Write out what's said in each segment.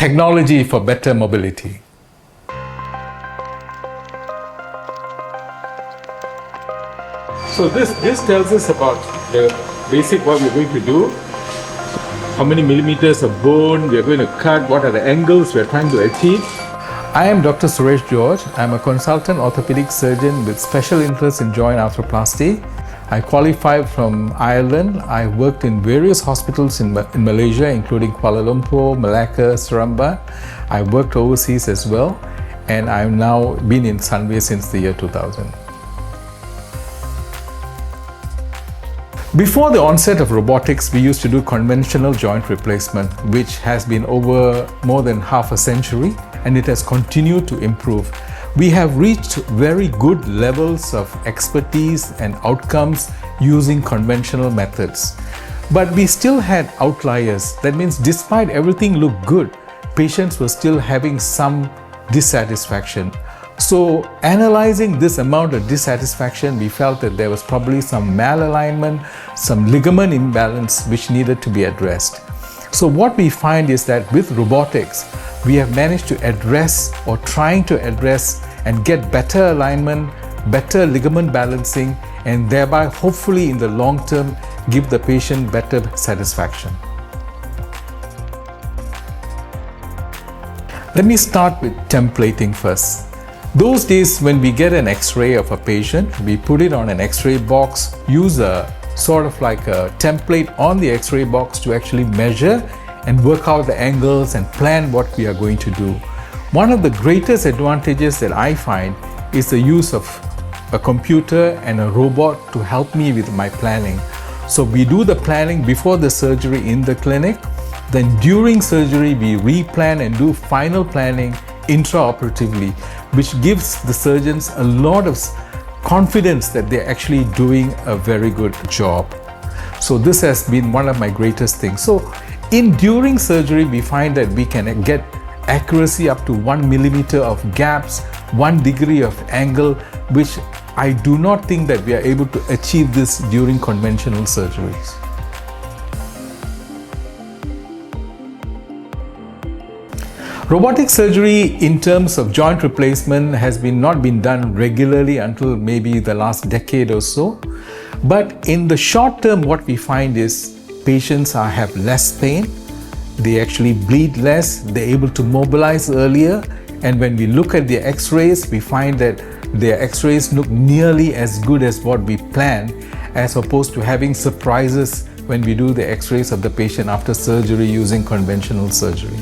technology for better mobility. So this tells us about the basic what we're going to do, how many millimeters of bone we're going to cut, what are the angles we're trying to achieve. I am Dr. Suresh George. I'm a consultant orthopedic surgeon with special interest in joint arthroplasty. I qualified from Ireland. I worked in various hospitals in Malaysia, including Kuala Lumpur, Malacca, Seremban. I worked overseas as well, and I've now been in Sunway since the year 2000. Before the onset of robotics, we used to do conventional joint replacement, which has been over more than half a century, and it has continued to improve. We have reached very good levels of expertise and outcomes using conventional methods. But we still had outliers. That means despite everything looked good, patients were still having some dissatisfaction. So analyzing this amount of dissatisfaction, we felt that there was probably some malalignment, some ligament imbalance which needed to be addressed. So what we find is that with robotics, we have managed to address or trying to address and get better alignment, better ligament balancing, and thereby hopefully in the long term give the patient better satisfaction. Let me start with templating first. Those days when we get an x-ray of a patient, we put it on an x-ray box, use a sort of like a template on the x-ray box to actually measure and work out the angles and plan what we are going to do. One of the greatest advantages that I find is the use of a computer and a robot to help me with my planning. So we do the planning before the surgery in the clinic, then during surgery we replan and do final planning intraoperatively, which gives the surgeons a lot of confidence that they're actually doing a very good job. So this has been one of my greatest things. So during surgery, we find that we can get accuracy up to 1 millimeter of gaps, 1 degree of angle, which I do not think that we are able to achieve this during conventional surgeries. Robotic surgery in terms of joint replacement has not been done regularly until maybe the last decade or so. But in the short term, what we find is patients have less pain, they actually bleed less, they're able to mobilize earlier, and when we look at their x-rays, we find that their x-rays look nearly as good as what we planned, as opposed to having surprises when we do the x-rays of the patient after surgery using conventional surgery.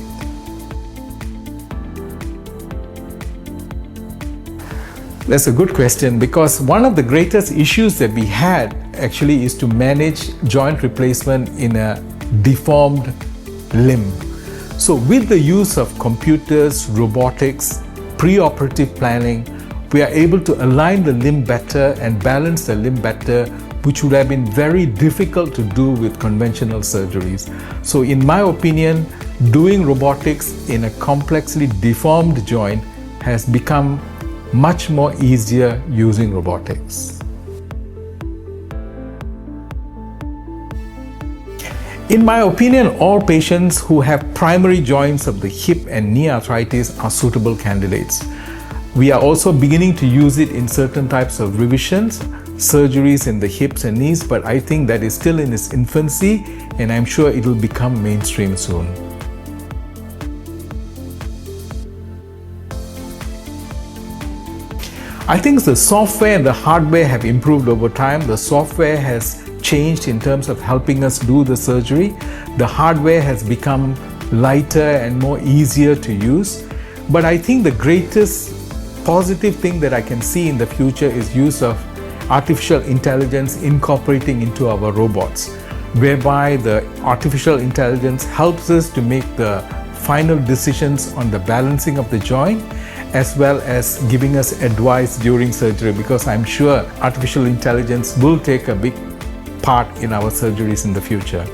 That's a good question, because one of the greatest issues that we had actually is to manage joint replacement in a deformed limb. So with the use of computers, robotics, pre-operative planning, we are able to align the limb better and balance the limb better, which would have been very difficult to do with conventional surgeries. So in my opinion, doing robotics in a complexly deformed joint has become much more easier using robotics. In my opinion, all patients who have primary joints of the hip and knee arthritis are suitable candidates. We are also beginning to use it in certain types of revisions, surgeries in the hips and knees, but I think that is still in its infancy, and I'm sure it will become mainstream soon. I think the software and the hardware have improved over time. The software has changed in terms of helping us do the surgery. The hardware has become lighter and more easier to use. But I think the greatest positive thing that I can see in the future is use of artificial intelligence incorporating into our robots, whereby the artificial intelligence helps us to make the final decisions on the balancing of the joint, as well as giving us advice during surgery, because I'm sure artificial intelligence will take a big part in our surgeries in the future.